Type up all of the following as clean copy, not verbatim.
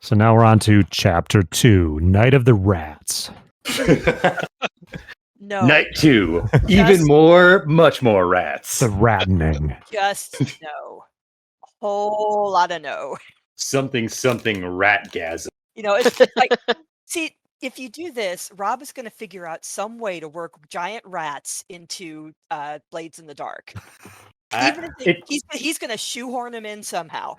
So now we're on to Chapter 2, Night of the Rats. No. Night 2. Even more, much more rats. The rattening. Just no. A whole lot of no. Something ratgasm. It's like, see, if you do this, Rob is going to figure out some way to work giant rats into Blades in the Dark. Even if he's going to shoehorn them in somehow.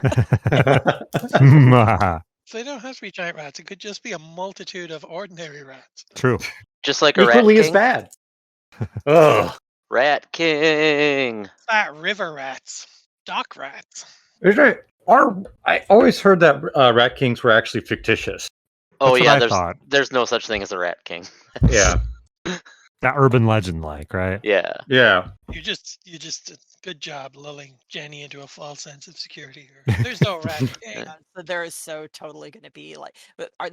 So they don't have to be giant rats. It could just be a multitude of ordinary rats. True. Just like a rat equally king. as bad. Ugh. Rat king. Fat river rats. Dock rats. I always heard that rat kings were actually fictitious. Oh That's yeah, what I thought. there's no such thing as a rat king. Yeah. That urban legend right? Yeah. Yeah. You just good job lulling Jenny into a false sense of security here. There's no rat king. So there is so totally going to be like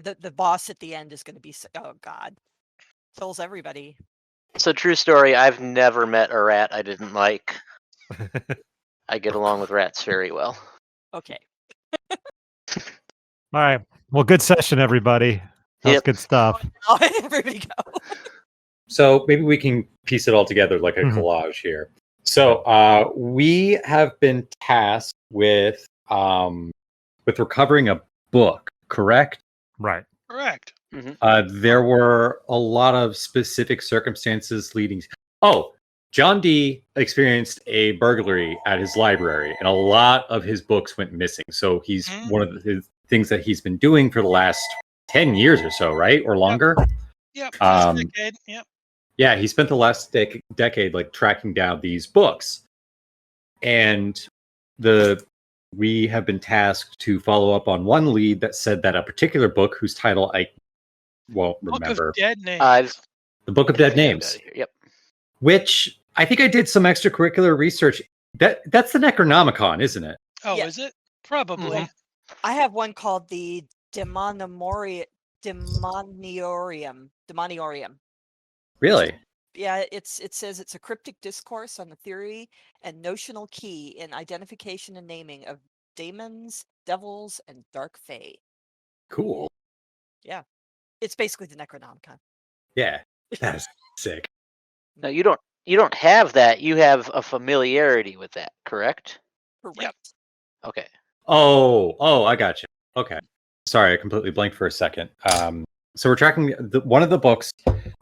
the boss at the end is going to be oh god, kills everybody. So true story. I've never met a rat I didn't like. I get along with rats very well. Okay. All right. Well, good session, everybody. That's good stuff. Everybody go. So maybe we can piece it all together like a collage here. So we have been tasked with recovering a book, correct? Right. Correct. Mm-hmm. There were a lot of specific circumstances leading. John Dee experienced a burglary at his library, and a lot of his books went missing. So he's one of the things that he's been doing for the last 10 years or so, right? Or longer? Yep. Decade. Yep. Yeah, he spent the last decade like tracking down these books. And we have been tasked to follow up on one lead that said that a particular book whose title I won't remember. Book of Dead Names. The Book of Dead Names. Yep. Which I think I did some extracurricular research. That's the Necronomicon, isn't it? Oh, is it? Probably. Mm-hmm. I have one called the Demoniorium. Really? Yeah, it says it's a cryptic discourse on the theory and notional key in identification and naming of daemons, devils, and dark fae. Cool. Yeah. It's basically the Necronomicon. Yeah. That's sick. No, you don't have that. You have a familiarity with that, correct? Correct. Yep. Okay. Oh, I got you. Okay. Sorry, I completely blanked for a second. So we're tracking one of the books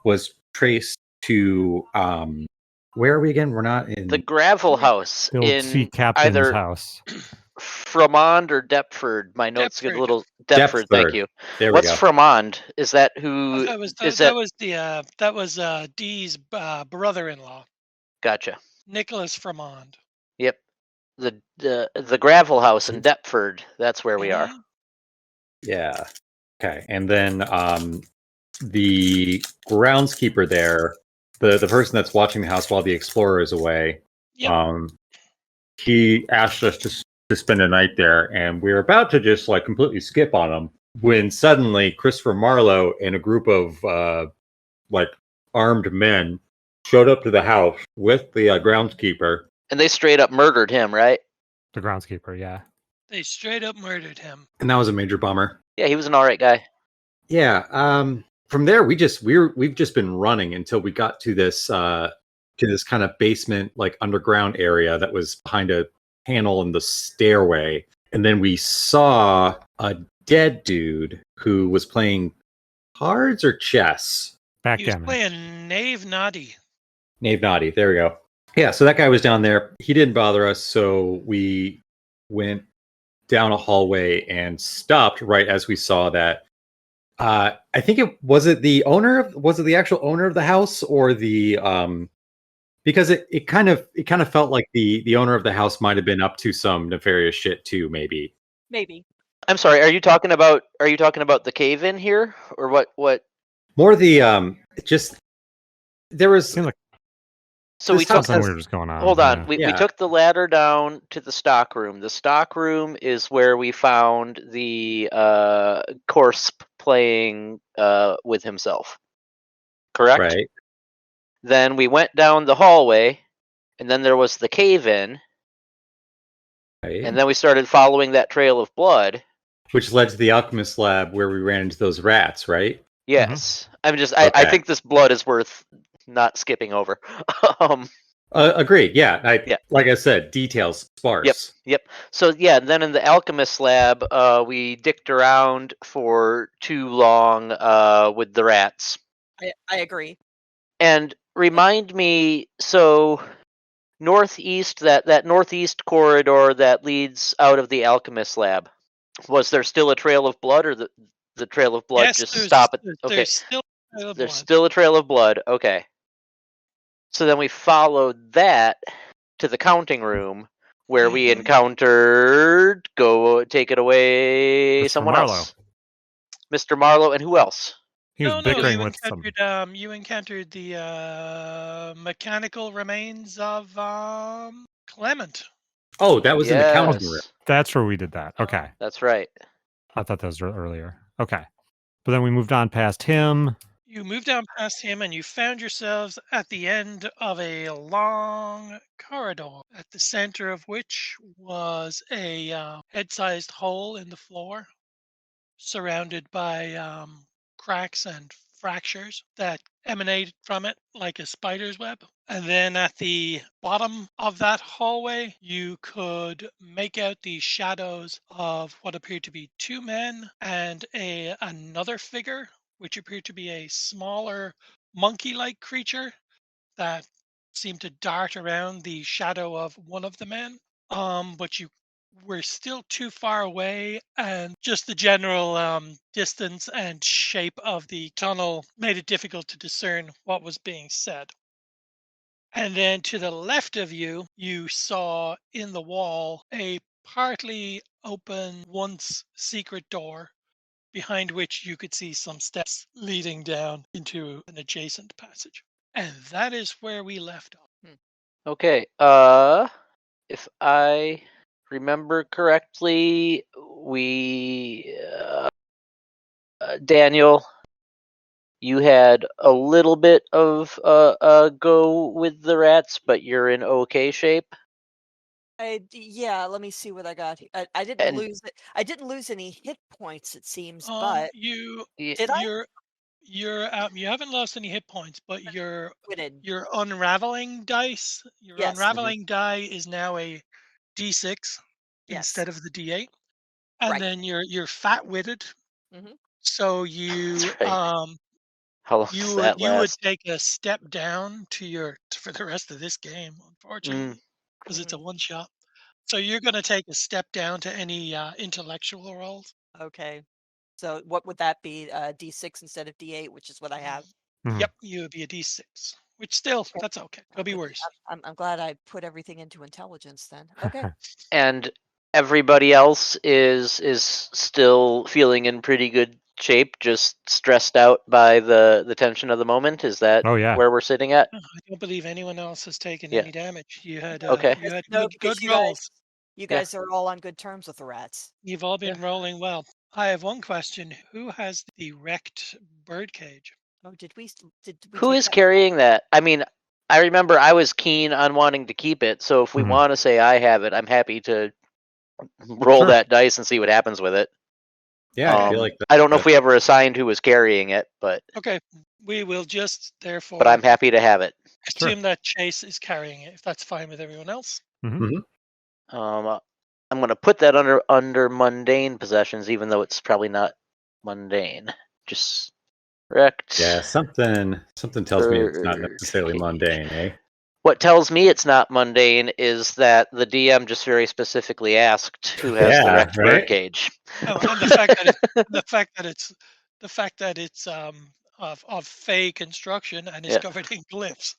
was traced to where are we again? We're not in the Gravel House the old sea captain's either house. Fremond or Deptford. My notes get a little Deptford. Thank you. There we What's go. Fremond? Is that who? That was Dee's brother-in-law. Gotcha. Nicholas Fremond. Yep. The Gravel House in Deptford. That's where we are. Yeah. Okay. And then the groundskeeper there, the person that's watching the house while the explorer is away, he asked us to spend a night there, and we were about to just like completely skip on him when suddenly Christopher Marlowe and a group of like armed men showed up to the house with the groundskeeper. And they straight up murdered him, right? The groundskeeper, yeah. They straight up murdered him. And that was a major bummer. Yeah, he was an all right guy. Yeah. From there, we've just been running until we got to this kind of basement, like underground area that was behind a panel in the stairway, and then we saw a dead dude who was playing cards or chess. He was playing Knave Naughty. Knave Naughty. There we go. Yeah. So that guy was down there. He didn't bother us, so we went down a hallway and stopped right as we saw that. I think was it the actual owner of the house, or the because it kind of felt like the owner of the house might have been up to some nefarious shit too, maybe. I'm sorry, are you talking about the cave in here, or what? More the just there was so we took something weird was going on. Hold on. We took the ladder down to the stock room. The stock room is where we found the corpse playing with himself. Correct? Right. Then we went down the hallway, and then there was the cave in. Right. And then we started following that trail of blood. Which led to the alchemist lab where we ran into those rats, right? Yes. I Okay. think this blood is worth not skipping over. Agreed. Yeah. Yeah. Like I said, details sparse. Yep. So yeah, then in the alchemist lab, we dicked around for too long with the rats. I agree. And remind me, so northeast, that northeast corridor that leads out of the alchemist lab, was there still a trail of blood, or the trail of blood Yes, just there's, stop at? there's, Okay, there's still a trail of there's blood. still a trail of blood. Okay. So then we followed that to the counting room where we Mhm. encountered. Go take it away, Mr. someone Marlowe. else. Mr. Marlowe, and who else? He was No, bickering you with some. encountered the mechanical remains of Clement. Oh, that was in the counting room. Yes, That's where we did that. Okay. that's right. I thought that was earlier. Okay. But then we moved on past him. You moved down past him and you found yourselves at the end of a long corridor, at the center of which was a head-sized hole in the floor, surrounded by cracks and fractures that emanate from it like a spider's web. And then at the bottom of that hallway, you could make out the shadows of what appeared to be two men and another figure, which appeared to be a smaller monkey-like creature that seemed to dart around the shadow of one of the men. But you were still too far away, and just the general distance and shape of the tunnel made it difficult to discern what was being said. And then to the left of you, you saw in the wall a partly open, once secret door, behind which you could see some steps leading down into an adjacent passage. And that is where we left off. Okay. If I remember correctly, we Daniel, you had a little bit of go with the rats, but you're in okay shape. Yeah, let me see what I got. I didn't And lose it. I didn't lose any hit points, it seems, Um, but you y- did I? you haven't lost any hit points, but Quitted. your unraveling dice, your Yes. unraveling die is now a D6 Yes. instead of the D8, and Right. then you're fat-witted, Mhm. so you that's right. How long does you would that you would last? take a step down for the rest of this game, Mm, unfortunately, because it's a Mhm. one shot. So you're going to take a step down to any intellectual rolls. Okay. So what would that be? D6 instead of D8, which is what I have. Mhm. Yep, you would be a D6, which still Okay. that's okay. Could be Okay. worse. I'm glad I put everything into intelligence then. Okay. And everybody else is still feeling in pretty good shape, just stressed out by the tension of the moment. Is that Oh, yeah. where we're sitting at? I don't believe anyone else has taken Yeah. any damage. Okay. You had No, good because you rolls. Yeah. guys are all on good terms with the rats. You've all Yeah. been rolling well. I have one question. Who has the wrecked birdcage? Oh, did we Who take is that? carrying that? I mean, I remember I was keen on wanting to keep it, so if we Mhm. want to say I have it, I'm happy to roll Sure. that dice and see what happens with it. Yeah, I feel like I don't know if we ever assigned who was carrying it, but Okay, we will just I'm therefore happy to have it. Sure. assume that Chase is carrying it, if that's fine with everyone else. I'm going to put that under mundane possessions, even though it's probably not mundane. Just wrecked. Yeah, something tells me it's not necessarily mundane, eh? What tells me it's not mundane is that the DM just very specifically asked who has the Yeah, wrecked right? birdcage. And the fact that it's of fey construction and is Yeah. covered in glyphs.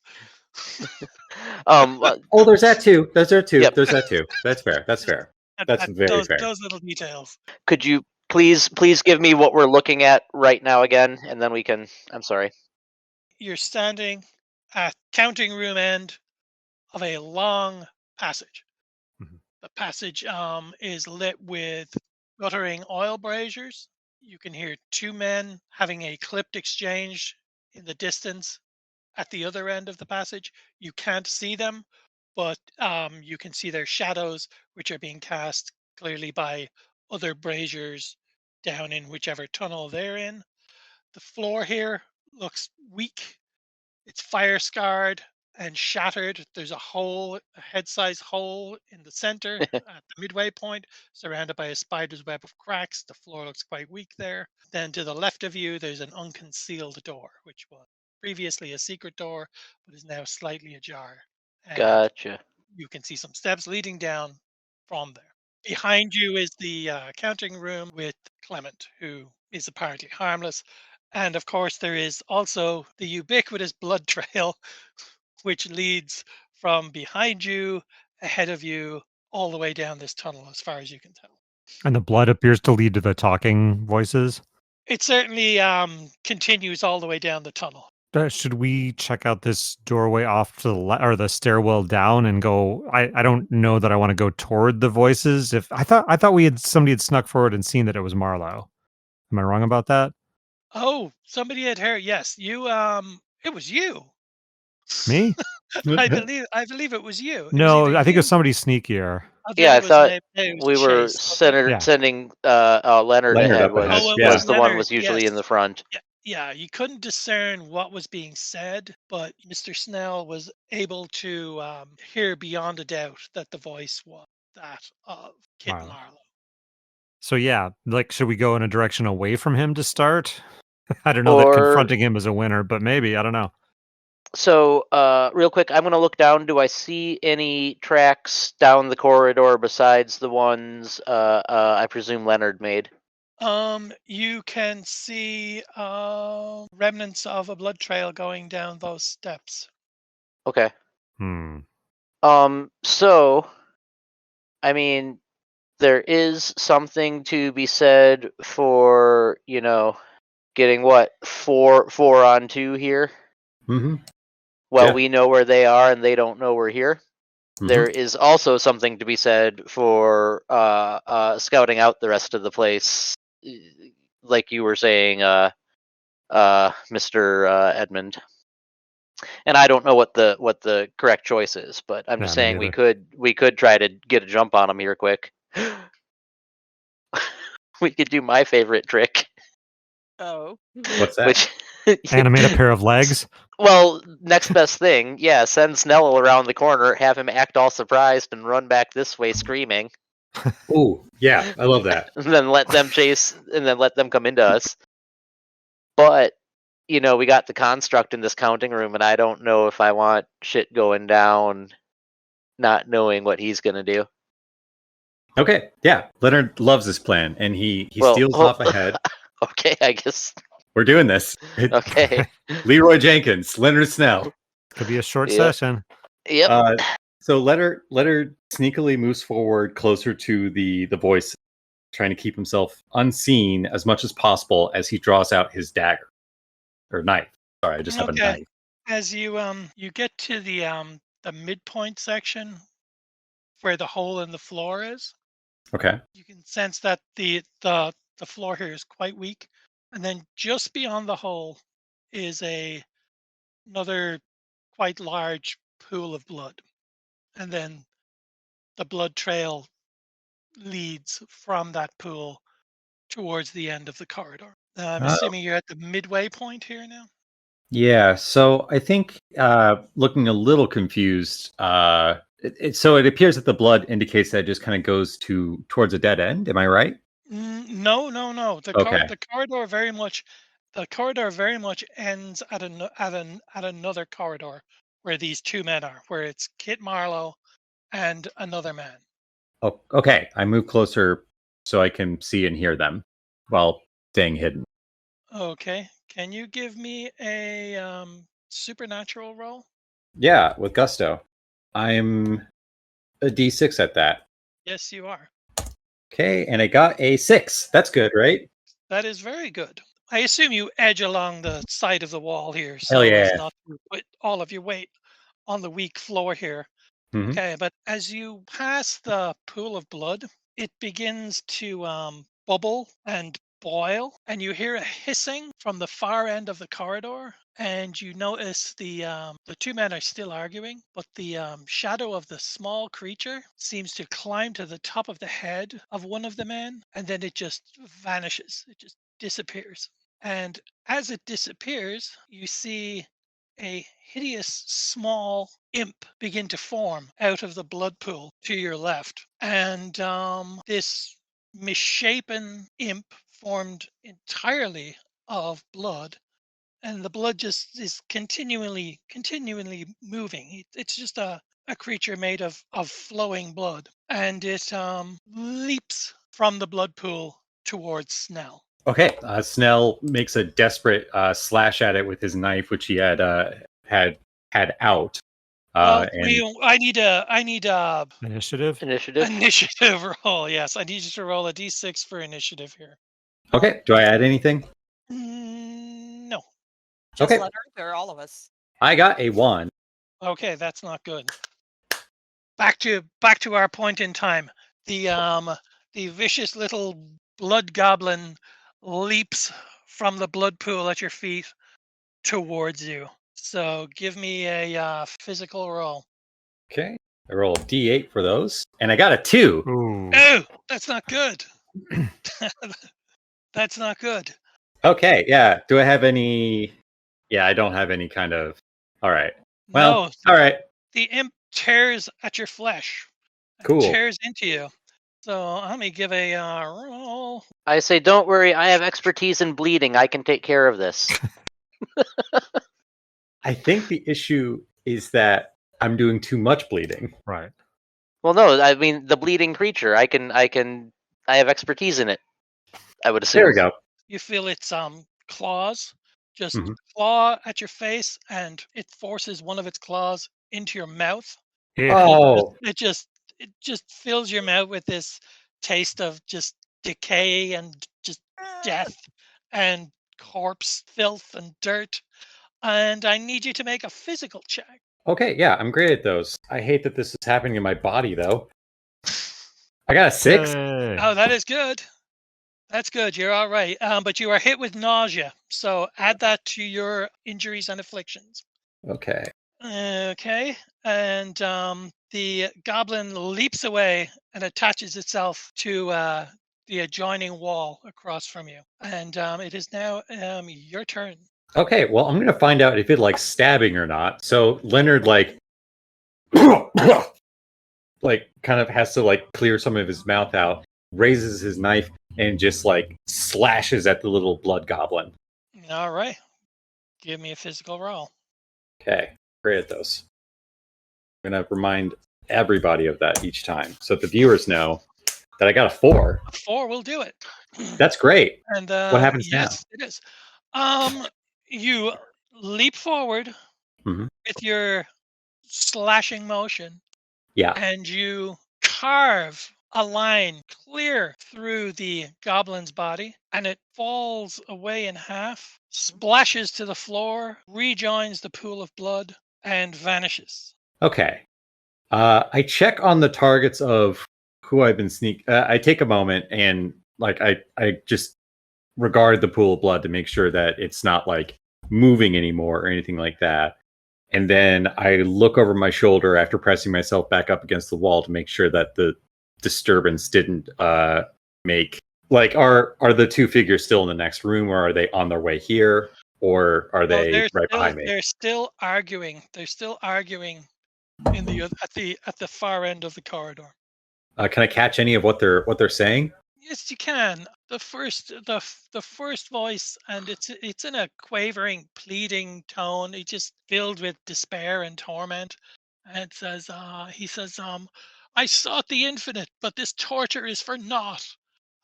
Oh, there's that too. There's that too. Yep. There's that too. That's fair. That's fair. That's very fair. Those little details. Could you please give me what we're looking at right now again, and then we can. I'm sorry. You're standing at counting room end of a long passage. Mhm. The passage is lit with guttering oil braziers. You can hear two men having a clipped exchange in the distance at the other end of the passage. You can't see them, but you can see their shadows, which are being cast clearly by other braziers down in whichever tunnel they're in. The floor here looks weak. It's fire scarred and shattered. There's a hole, a head-sized hole in the center at the midway point, surrounded by a spider's web of cracks. The floor looks quite weak there. Then to the left of you, there's an unconcealed door, which was previously a secret door, but is now slightly ajar. And Gotcha. you can see some steps leading down from there. Behind you is the counting room with Clement, who is apparently harmless. And of course, there is also the ubiquitous blood trail, which leads from behind you, ahead of you, all the way down this tunnel, as far as you can tell. And the blood appears to lead to the talking voices. It certainly continues all the way down the tunnel. Should we check out this doorway off to the or the stairwell down and go? I don't know that I want to go toward the voices. If I thought somebody had snuck forward and seen that it was Marlowe. Am I wrong about that? Oh, somebody had heard. Yes, you. It was you. Me? I believe it was you. No, I think it was somebody sneakier. Yeah, I thought maybe it was we were Chase. Okay. Yeah. sending Leonard Leonard ahead. up ahead. Oh, it Yeah. Was the one Leonard, was usually yes. in the front. Yeah, you couldn't discern what was being said, but Mr. Snell was able to hear beyond a doubt that the voice was that of Kit Marlowe. Marlowe. So yeah, like, should we go in a direction away from him to start? I don't know that Or- confronting him is a winner, but maybe, I don't know. So, real quick, I'm gonna look down. Do I see any tracks down the corridor besides the ones I presume Leonard made? You can see remnants of a blood trail going down those steps. Okay. So, I mean, there is something to be said for, getting what, four on two here? Mm-hmm. Well, Yeah. we know where they are and they don't know we're here. Mhm. There is also something to be said for scouting out the rest of the place, like you were saying, Mr. Edmund. And I don't know what the correct choice is, but I'm just Yeah, me saying we could try to get a jump on them here quick. We could do my favorite trick, Oh. What's that? which Animate a pair of legs. well, next best thing, yeah, send Snell around the corner, have him act all surprised, and run back this way screaming, Oh, yeah, I love that. and then let them chase, and then let them come into us. But we got the construct in this counting room, and I don't know if I want shit going down, not knowing what he's gonna do. Okay, yeah, Leonard loves this plan, and he Well, steals off ahead. Okay, I guess. We're doing this. Okay. Leroy Jenkins, Leonard Snell. Could be a short Yep. session. Yep. So Leonard sneakily moves forward closer to the voice, trying to keep himself unseen as much as possible as he draws out his dagger or knife. Sorry, I just have a Okay. knife. As you get to the midpoint section where the hole in the floor is, Okay. you can sense that the floor here is quite weak, and then just beyond the hole is another quite large pool of blood, and then the blood trail leads from that pool towards the end of the corridor. I'm Oh. assuming you're at the midway point here now. Yeah. So I think looking a little confused. So it appears that the blood indicates that it just kind of goes towards a dead end. Am I right? No. Okay. The corridor very much ends at another corridor where these two men are, where it's Kit Marlowe and another man. Oh, okay. I move closer so I can see and hear them while staying hidden. Okay. Can you give me a supernatural roll? Yeah, with gusto. I'm a D6 at that. Yes, you are. Okay, and I got a 6. That's good, right? That is very good. I assume you edge along the side of the wall here, so Hell yeah. as not to put all of your weight on the weak floor here. Mhm. Okay, but as you pass the pool of blood, it begins to bubble and boil, and you hear a hissing from the far end of the corridor, and you notice the two men are still arguing, but the shadow of the small creature seems to climb to the top of the head of one of the men, and then it just vanishes. It just disappears. And as it disappears, you see a hideous small imp begin to form out of the blood pool to your left. And this misshapen imp formed entirely of blood, and the blood just is continually moving. It's just a creature made of flowing blood, and it leaps from the blood pool towards Snell. Okay. Snell makes a desperate slash at it with his knife, which he had out. Well, And I need a Initiative. initiative roll. Yes, I need you to roll a d6 for initiative here. okay. Do I add anything? No. Just Okay. Leonard or all of us? I got a 1. Okay, that's not good. Back to our point in time. The vicious little blood goblin leaps from the blood pool at your feet towards you. So give me a physical roll. Okay. I roll a D8 for those, and I got a 2. Ooh. Oh, that's not good. That's not good. Okay. Yeah. Do I have any? Yeah, I don't have any kind of. All right. Well. No, All right. the imp tears at your flesh. Cool. Tears into you. So let me give a roll. I say, don't worry. I have expertise in bleeding. I can take care of this. I think the issue is that I'm doing too much bleeding. Right. Well, no, I mean the bleeding creature. I have expertise in it. I would assume. There we go. You feel its claws just Mhm. claw at your face, and it forces one of its claws into your mouth. Yeah. Oh. It just fills your mouth with this taste of just decay and just death and corpse filth and dirt. And I need you to make a physical check. Okay. Yeah, I'm great at those. I hate that this is happening in my body, though. I got a 6. Yay. Oh, that is good. That's good. You're all right. But you are hit with nausea. So add that to your injuries and afflictions. Okay. Okay. And the goblin leaps away and attaches itself to the adjoining wall across from you. And it is now your turn. Okay. Well, I'm gonna find out if it likes stabbing or not. So Leonard like kind of has to like clear some of his mouth out, raises his knife, and just like slashes at the little blood goblin. All right. Give me a physical roll. Okay. Great at those. I'm gonna remind everybody of that each time, so the viewers know that I got a 4. A 4 will do it. That's great. And What happens now? yes, it is. You leap forward Mhm. with your slashing motion, Yeah. and you carve a line clear through the goblin's body, and it falls away in half, splashes to the floor, rejoins the pool of blood, and vanishes. Okay. I check on the targets of who I've been I take a moment and like I just regard the pool of blood to make sure that it's not like moving anymore or anything like that. And then I look over my shoulder after pressing myself back up against the wall to make sure that the disturbance didn't make like are the two figures still in the next room, or are they on their way here, or are they right behind me? They're still arguing. They're still arguing in the at the far end of the corridor. Can I catch any of what they're saying? Yes, you can. The first voice, and it's in a quavering, pleading tone. It's just filled with despair and torment. And it says, he says, I sought the infinite, but this torture is for naught.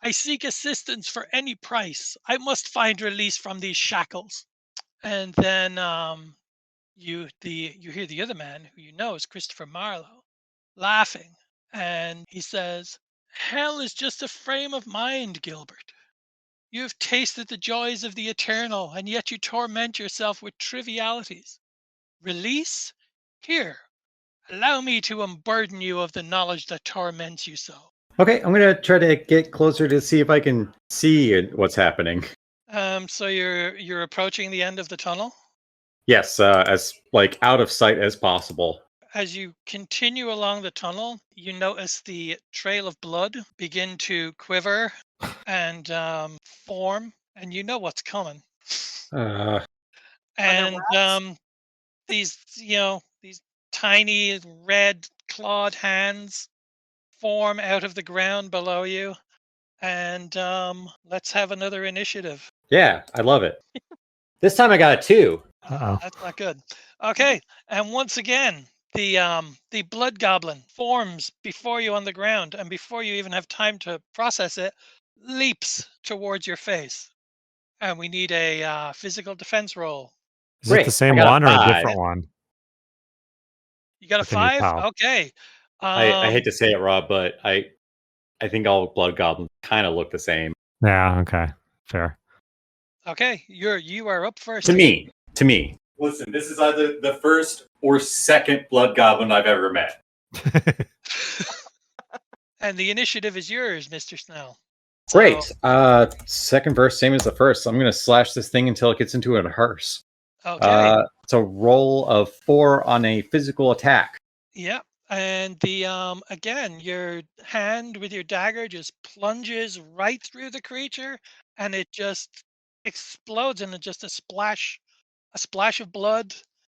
I seek assistance for any price. I must find release from these shackles. And then you hear the other man, who you know is Christopher Marlowe, laughing, and he says, hell is just a frame of mind, Gilbert. You have tasted the joys of the eternal, and yet you torment yourself with trivialities. Release? Here, allow me to unburden you of the knowledge that torments you so. Okay, I'm gonna try to get closer to see if I can see what's happening. So you're approaching the end of the tunnel? Yes, as like out of sight as possible. As you continue along the tunnel, you notice the trail of blood begin to quiver and form, and you know what's coming. Uh, And rats? these, these tiny red clawed hands form out of the ground below you. And let's have another initiative. yeah, I love it. This time I got a 2. Uh-oh. That's not good. Okay, and once again, the blood goblin forms before you on the ground, and before you even have time to process it, leaps towards your face. And we need a physical defense roll. Is it the Great. I same got a one or a 5. different one You got a within your 5? pal? Okay. I hate to say it, Rob, but I think all blood goblins kind of look the same. Yeah, okay. Fair. Okay, you are up first. To me. Listen, this is either the first or second blood goblin I've ever met. And the initiative is yours, Mr. Snell. Great. So, Second verse, same as the first. I'm going to slash this thing until it gets into a hearse. okay. It's a roll of 4 on a physical attack. Yeah. And the again, your hand with your dagger just plunges right through the creature, and it just explodes into just a splash of blood.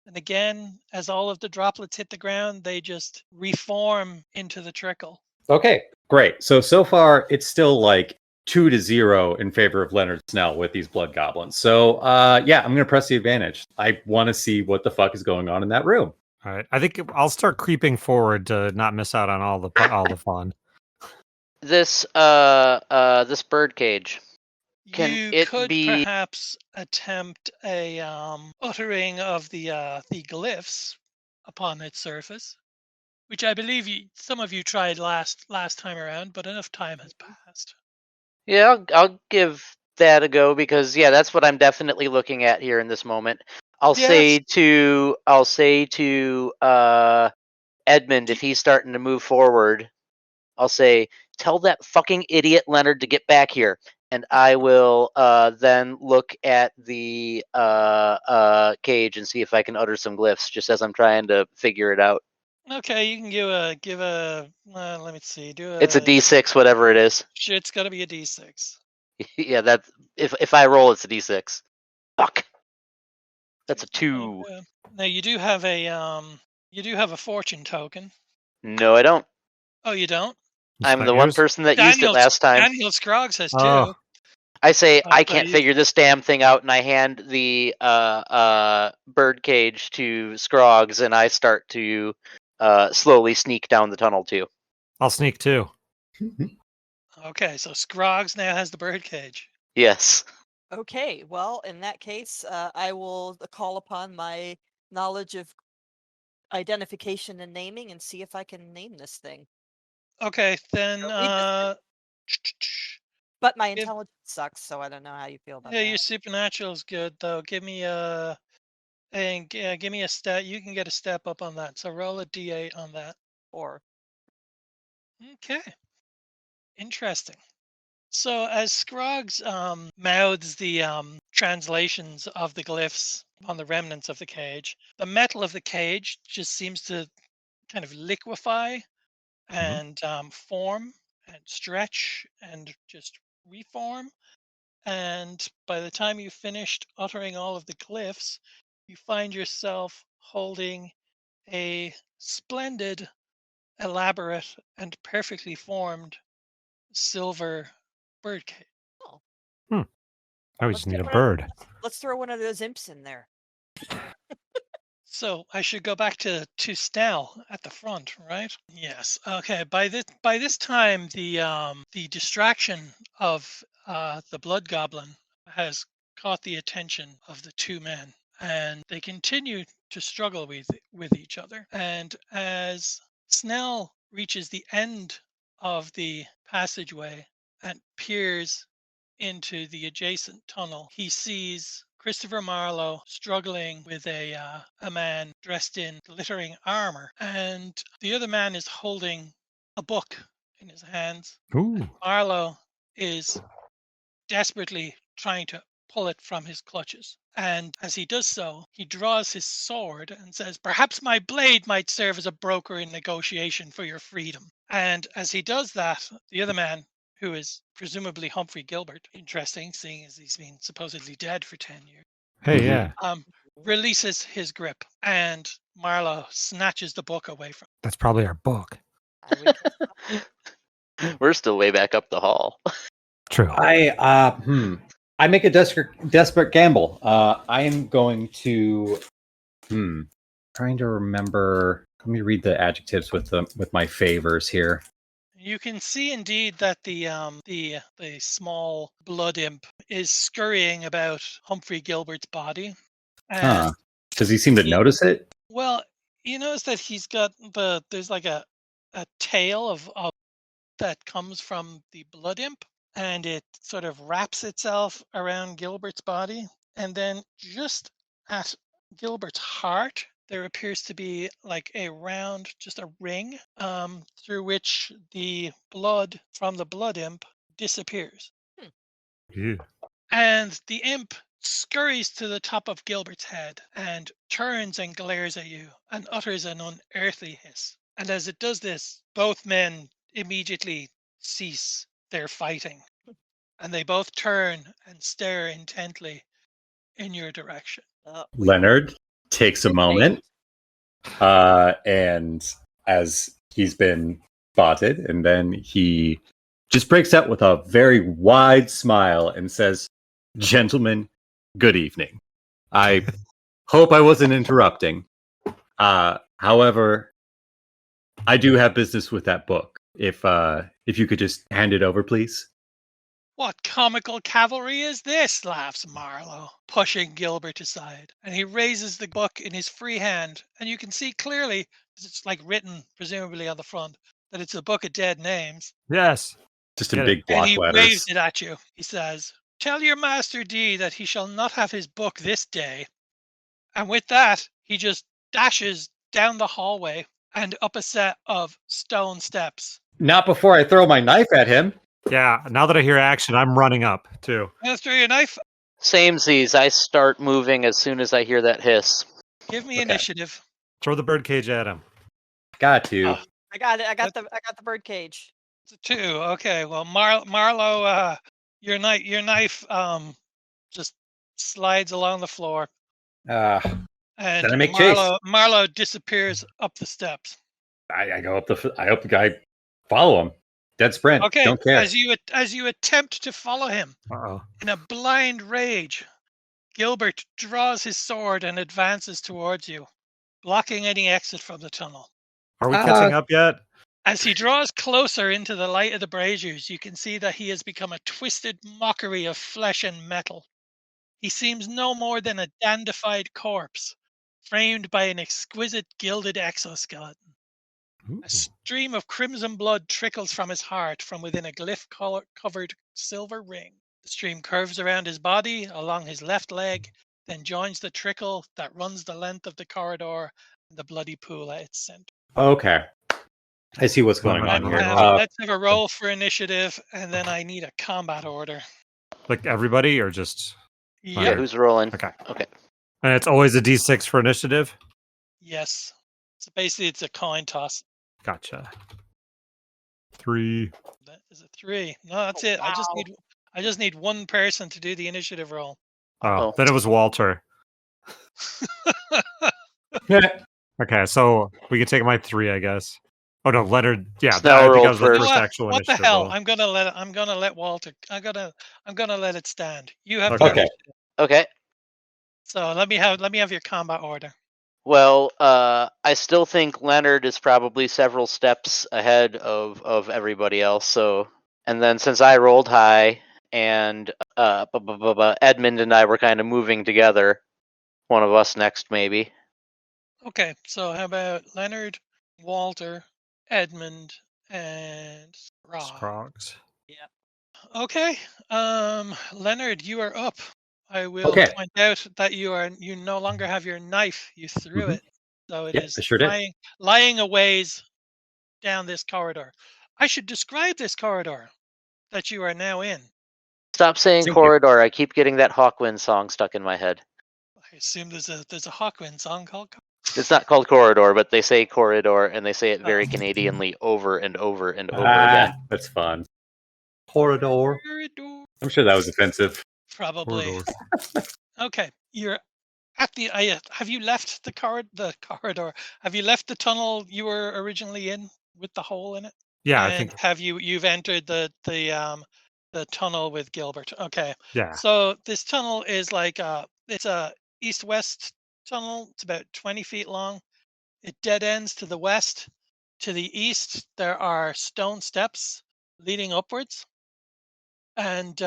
And again, as all of the droplets hit the ground, they just reform into the trickle. Okay, great. So far, it's still like 2-0 in favor of Leonard Snell with these blood goblins. So, yeah, I'm going to press the advantage. I want to see what the fuck is going on in that room. All right. I think I'll start creeping forward to not miss out on all the fun. This this bird cage. Can You it could be? perhaps attempt a uttering of the glyphs upon its surface, which I believe some of you tried last time around, but enough time has passed. Yeah, I'll give that a go because yeah, that's what I'm definitely looking at here in this moment. I'll Yes. say to Edmund, if he's starting to move forward, I'll say, tell that fucking idiot Leonard to get back here. And I will then look at the cage and see if I can utter some glyphs just as I'm trying to figure it out. Okay, you can give a let me see. It's a D6, whatever it is. It's got to be a D6. Yeah, that's if I roll, it's a D6. Fuck. That's a 2. Now you do have a fortune token. No, I don't. Oh, you don't? Is I'm that the one yours? person that used it last time. Daniel Scroggs has 2. Oh. I say I but can't you- figure this damn thing out, and I hand the bird cage to Scroggs, and I start to slowly sneak down the tunnel too. I'll sneak too. Okay, so Scroggs now has the birdcage. Yes. Okay, well, in that case, I will call upon my knowledge of identification and naming and see if I can name this thing. Okay, then Or read this thing. But my Give- intelligence sucks, so I don't know how you feel about yeah, that. your supernatural is good though. Give me a give me a stat. You can get a step up on that. So roll a D8 on that. Or Okay. Interesting. So as Scroggs mouths the translations of the glyphs on the remnants of the cage, the metal of the cage just seems to kind of liquefy and form and stretch and just reform. And by the time you finished uttering all of the glyphs, you find yourself holding a splendid, elaborate, and perfectly formed silver birdcage. oh, I let's just need get a one of- bird. let's throw one of those imps in there. So I should go back to Snell at the front, right? Yes. Okay. By this time, the distraction of the blood goblin has caught the attention of the two men, and they continue to struggle with each other. And as Snell reaches the end of the passageway and peers into the adjacent tunnel, he sees Christopher Marlowe struggling with a man dressed in glittering armor, and the other man is holding a book in his hands. Ooh. Marlowe is desperately trying to pull it from his clutches. And as he does so, he draws his sword and says, "Perhaps my blade might serve as a broker in negotiation for your freedom." And as he does that, the other man, who is presumably Humphrey Gilbert, interesting, seeing as he's been supposedly dead for 10 years, Hey, yeah, releases his grip, and Marlowe snatches the book away from him. that's probably our book. I would guess. We're still way back up the hall. True. I make a desperate gamble. I am going to trying to remember. Let me read the adjectives with my favors here. You can see indeed that the small blood imp is scurrying about Humphrey Gilbert's body. And Does he seem to notice it? Well, you notice that he's got there's like a tail of that comes from the blood imp, and it sort of wraps itself around Gilbert's body, and then just at Gilbert's heart there appears to be like a round, just a ring, through which the blood from the blood imp disappears. Yeah. And the imp scurries to the top of Gilbert's head and turns and glares at you and utters an unearthly hiss. And as it does this, both men immediately cease their fighting. And they both turn and stare intently in your direction. Leonard takes a moment, and as he's been spotted, and then he just breaks out with a very wide smile and says, "Gentlemen, good evening. I hope I wasn't interrupting. However, I do have business with that book. If you could just hand it over, please." "What comical cavalry is this?" laughs Marlowe, pushing Gilbert aside. And he raises the book in his free hand, and you can see clearly, it's like written, presumably on the front, that it's a book of dead names. Yes. Just in big block And he letters. waves it at you. He says, "Tell your master Dee that he shall not have his book this day." And with that, he just dashes down the hallway and up a set of stone steps. Not before I throw my knife at him. Yeah. Now that I hear action, I'm running up too. "Master, your knife." Samesies, I start moving as soon as I hear that hiss. "Give me Okay. initiative." Throw the birdcage at him. Got to. Oh. I got it. I got the bird cage. It's a 2. Okay. Well, Marlowe, your knife just slides along the floor, Then and I make chase. Marlowe disappears up the steps. I go up I hope the guy follow him. Dead sprint. Okay. Don't care. As you attempt to follow him Uh-oh. in a blind rage, Gilbert draws his sword and advances towards you, blocking any exit from the tunnel. Are we catching up yet? As he draws closer into the light of the braziers, you can see that he has become a twisted mockery of flesh and metal. He seems no more than a dandified corpse, framed by an exquisite gilded exoskeleton. A stream of crimson blood trickles from his heart from within a glyph-covered silver ring. The stream curves around his body, along his left leg, then joins the trickle that runs the length of the corridor and the bloody pool at its center. Okay. I see what's going on here. Let's have a roll for initiative, and then I need a combat order. Like everybody, or just? Yeah, Yep. who's rolling? Okay. Okay. And it's always a D6 for initiative. Yes. So basically, it's a coin toss. Gotcha. 3. That is a 3. No, that's it. Wow. I just need one person to do the initiative roll. Oh, then it was Walter. Okay, so we can take my 3, I guess. Oh no, Leonard. Yeah, Snell I think rolled I was the first. first actual What the initiative hell? roll. I'm gonna let Walter. I'm gonna let it stand. You have Okay. the Okay. initiative. Okay. So let me have your combat order. Well, I still think Leonard is probably several steps ahead of everybody else. So, and then since I rolled high and Edmund and I were kind of moving together, one of us next maybe. Okay, so how about Leonard, Walter, Edmund, and Rob? Scrogs. Okay, Leonard, you are up. I will Okay. point out that you no longer have your knife. You threw Mhm. it, so it Yep, is I sure did. lying a ways down this corridor. I should describe this corridor that you are now in. Stop saying Thank you. corridor. I keep getting that Hawkwind song stuck in my head. I assume there's a Hawkwind song called. It's not called corridor, but they say corridor, and they say it very Oh. Canadianly over and over and over again. That's fun. Corridor. Corridor. I'm sure that was offensive. Probably. Corridors. Okay, you're at the. Have you left the corridor? Have you left the tunnel you were originally in with the hole in it? Yeah, And I think. have you've entered the tunnel with Gilbert? Okay. Yeah. So this tunnel is like it's a east-west tunnel. It's about 20 feet long. It dead ends to the west. To the east, there are stone steps leading upwards, and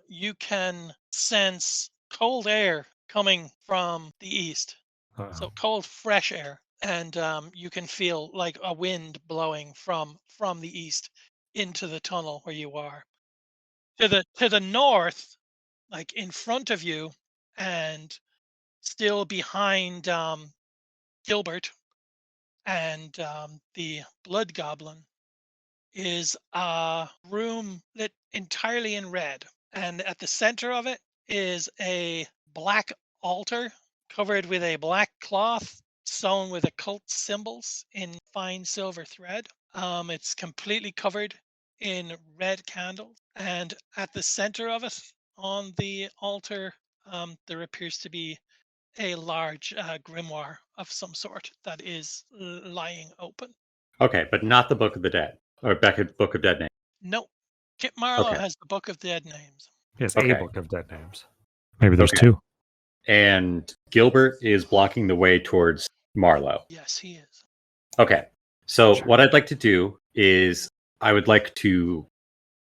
you can sense cold air coming from the east. Uh-oh. So cold, fresh air, and you can feel like a wind blowing from the east into the tunnel where you are. To the north, like in front of you, and still behind Gilbert and the Blood Goblin, is a room lit entirely in red, and at the center of it is a black altar covered with a black cloth sewn with occult symbols in fine silver thread. It's completely covered in red candles, and at the center of it, on the altar, there appears to be a large grimoire of some sort that is lying open. Okay, but not the Book of the Dead or Book of Dead Names. No, Kit Marlowe Okay. has the Book of Dead Names. Yes, Okay. a book of dead names. Maybe there's Okay. two. And Gilbert is blocking the way towards Marlowe. Yes, he is. Okay. So Sure. what I'd like to do is I would like to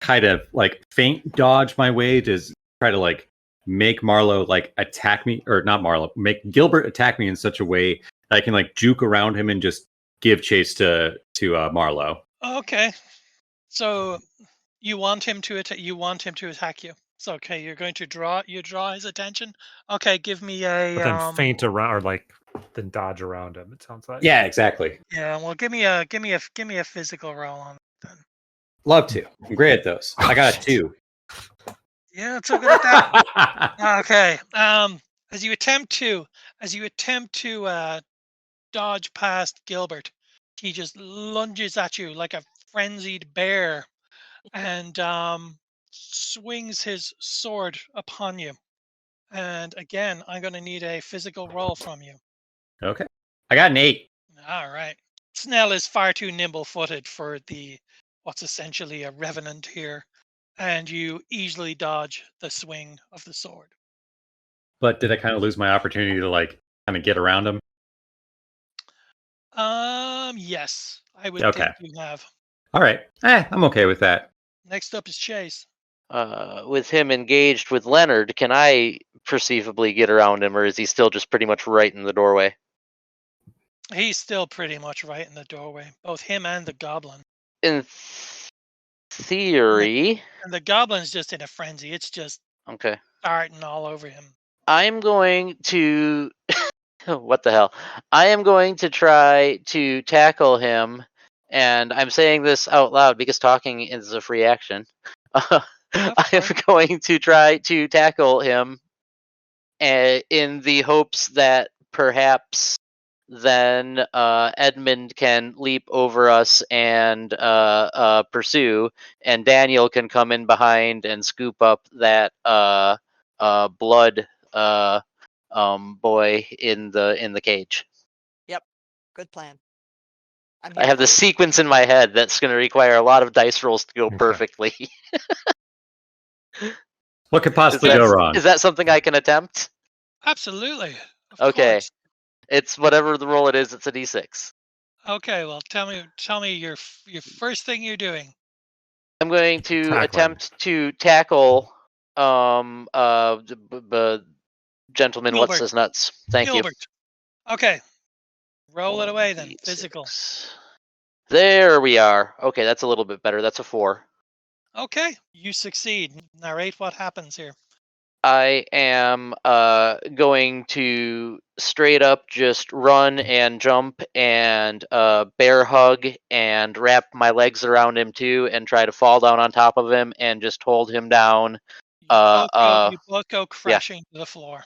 kind of like feint dodge my way to try to like make Marlowe like attack me, or not Marlowe, make Gilbert attack me in such a way that I can like juke around him and just give chase to Marlowe. Okay, so you want him to attack. You want him to attack you. So okay, you're going to draw his attention. Okay, give me a But then feint around, or like then dodge around him. It sounds like. Yeah, exactly. Yeah, well, give me a physical roll on it then. Love to. I'm great at those. I got a 2. Yeah, it's so good at that. Okay. As you attempt to dodge past Gilbert, he just lunges at you like a frenzied bear, and swings his sword upon you. And again, I'm going to need a physical roll from you. Okay. I got an 8. All right. Snell is far too nimble-footed for what's essentially a revenant here, and you easily dodge the swing of the sword. But did I kind of lose my opportunity to like kind of get around him? Yes, I would Okay. think you have. All right. I'm okay with that. Next up is Chase. With him engaged with Leonard, can I perceivably get around him, or is he still just pretty much right in the doorway? He's still pretty much right in the doorway, both him and the goblin. In theory. And the goblin's just in a frenzy. It's just Okay. starting all over him. I'm going to. What the hell? I am going to try to tackle him, and I'm saying this out loud because talking is a free action. I am going to try to tackle him in the hopes that perhaps then Edmund can leap over us and pursue, and Daniel can come in behind and scoop up that blood boy in the cage. Yep, good plan. I have the sequence in my head that's going to require a lot of dice rolls to go perfectly. What could possibly go wrong? Is that something I can attempt? Absolutely. Okay. Course. It's whatever the roll it is. It's a d6. Okay. Well, tell me your first thing you're doing. I'm going to attempt to tackle gentleman. Gilbert. What's his nuts? Thank Gilbert. you. Okay. Roll it away then. 1d6. Physical. There we are. Okay, that's a little bit better. That's a 4. Okay, you succeed. Narrate what happens here. I am going to straight up just run and jump and bear hug and wrap my legs around him too and try to fall down on top of him and just hold him down Uh, you both go crashing to the floor.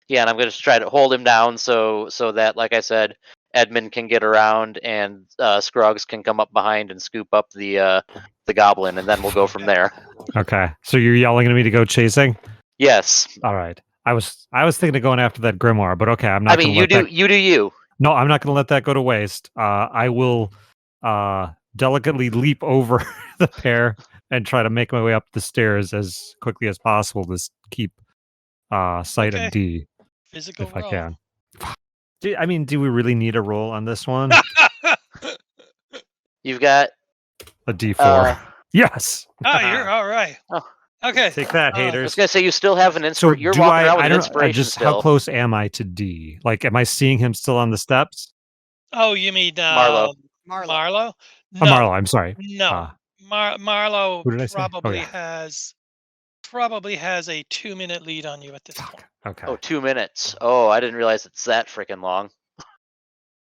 Yeah, and I'm going to try to hold him down so that, like I said, Edmund can get around and Scruggs can come up behind and scoop up the goblin, and then we'll go from there. Okay. So you're yelling at me to go chasing? Yes. All right. I was thinking of going after that grimoire, but okay, I'm not I mean, you do you. No, I'm not going to let that go to waste. I will delicately leap over the pair and try to make my way up the stairs as quickly as possible to keep sight Okay. of D Physical if roll. I can. Do we really need a roll on this one? You've got A D4. Yes. You're all right. Oh. Okay. Take that, I was haters. gonna say you still have an So inspiration. You're do walking around with I an don't inspiration just still. how close am I to D? Like, am I seeing him still on the steps? Oh, you mean Marlowe. Marlowe? Oh, No, Marlowe, I'm sorry. no. Marlowe Who did I say? Oh, yeah. probably has a 2-minute lead on you at this point. Okay. Oh, 2 minutes. Oh, I didn't realize it's that freaking long.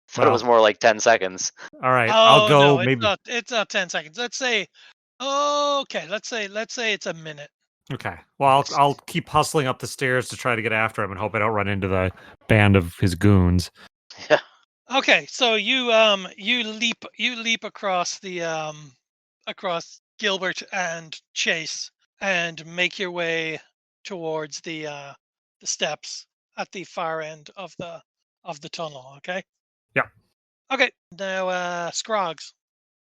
Thought it was Well, more like 10 seconds. all right. Oh, I'll go no, maybe. it's not 10 seconds. Let's say let's say it's a minute. Okay. Well, I'll keep hustling up the stairs to try to get after him and hope I don't run into the band of his goons. Okay, so you leap across the across Gilbert and Chase and make your way towards the steps at the far end of the tunnel. Okay. Yeah. Okay. Now, Scroggs.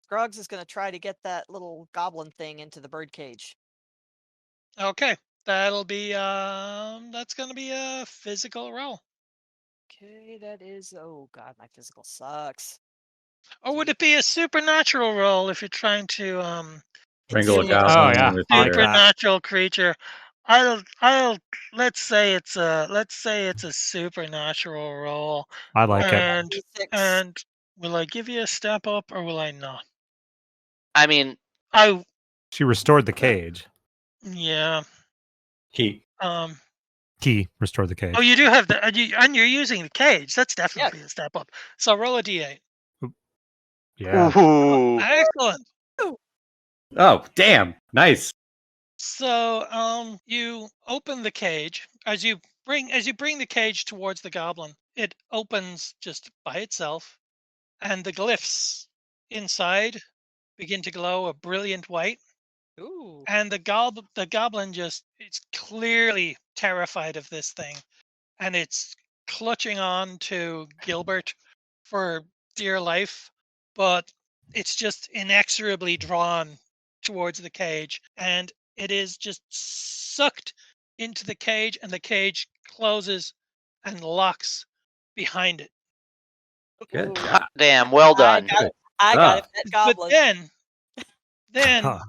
Scruggs is going to try to get that little goblin thing into the birdcage. Okay, that'll be that's gonna be a physical roll. Okay, that is. Oh God, my physical sucks. Or would it be a supernatural roll if you're trying to Wrangle a Intimidate. goblin Oh, yeah. with I like your- that. supernatural creature? I'll let's say it's a supernatural roll. I like it. And D6. and will I give you a step up or will I not? I mean, I She restored the cage. yeah. Heat. Key restored the cage. Oh, you do have the and you're using the cage. That's definitely a step up. So roll a d8. Yeah. ooh. Excellent. Oh, damn. Nice. So you open the cage as you bring the cage towards the goblin. It opens just by itself, and the glyphs inside begin to glow a brilliant white. Ooh. And the goblin just it's clearly terrified of this thing, and it's clutching on to Gilbert for dear life, but it's just inexorably drawn towards the cage, and it is just sucked into the cage, and the cage closes and locks behind it. Good Ooh. job. Damn, well I done. got it. I got it. That But goblin. then Huh.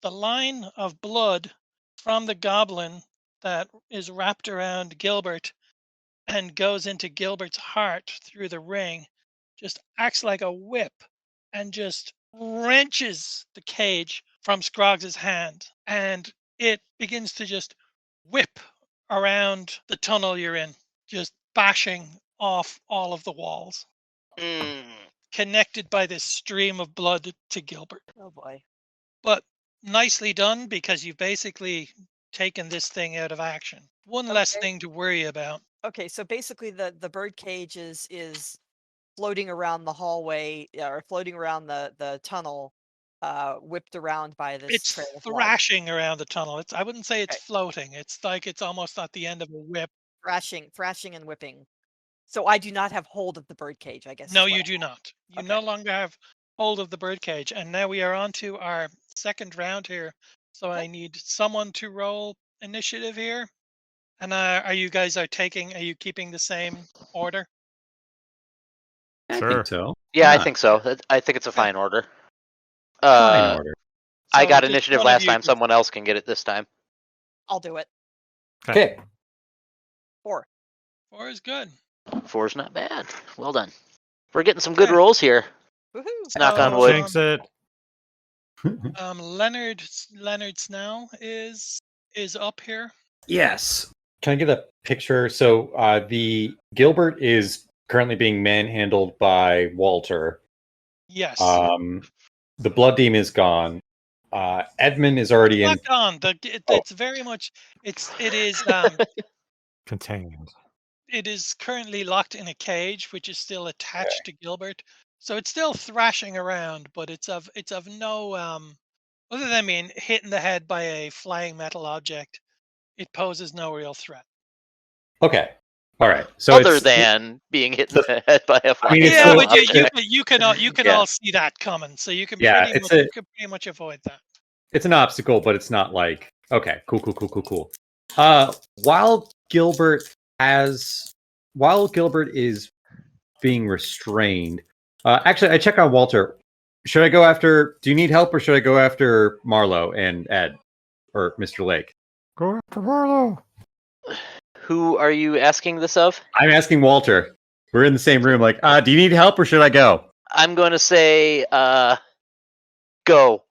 the line of blood from the goblin that is wrapped around Gilbert and goes into Gilbert's heart through the ring just acts like a whip and just wrenches the cage from Scroggs' hand, and it begins to just whip around the tunnel you're in, just bashing off all of the walls, Mm. connected by this stream of blood to Gilbert. Oh boy. But nicely done, because you've basically taken this thing out of action. One less Okay. thing to worry about. Okay, so basically the bird cage is floating around the hallway or floating around the tunnel, whipped around by this It's trail of blood. thrashing around the tunnel. I wouldn't say it's Okay. floating. It's like it's almost at the end of a whip. Thrashing and whipping. So I do not have hold of the bird cage, I guess. No, is what you I do have. not. You Okay. no longer have hold of the birdcage. And now we are on to our second round here. So I need someone to roll initiative here. And are you keeping the same order? I Sure. think so. Yeah, I Huh. think so. I think it's a fine order. Fine order. I So got just initiative one of last you time. Someone else can get it this time. I'll do it. Okay. 4. 4 is good. 4's not bad. Well done. We're getting some good Okay. rolls here. Woohoo! Knock on So, wood. Jinx it. Leonard Snell is up here. Yes. Can I get a picture? So the Gilbert is currently being manhandled by Walter. Yes. The blood demon is gone. Edmund is already in. It's not gone. It's It is Contained. it is currently locked in a cage, which is still attached to Gilbert. So it's still thrashing around, but it's of no other than being hit in the head by a flying metal object. It poses no real threat. Okay. All right. So Other than being hit in the head by a flying it's Yeah, so- but you object. you can Yeah. all see that coming, so you can Yeah, pretty much avoid that. it's an obstacle, but it's not like okay, cool. While Gilbert is being restrained, actually, I check on Walter. Should I go after? Do you need help, or should I go after Marlowe and Ed or Mr. Lake? Go after Marlowe. Who are you asking this of? I'm asking Walter. We're in the same room. Like, do you need help, or should I go? I'm going to say, go.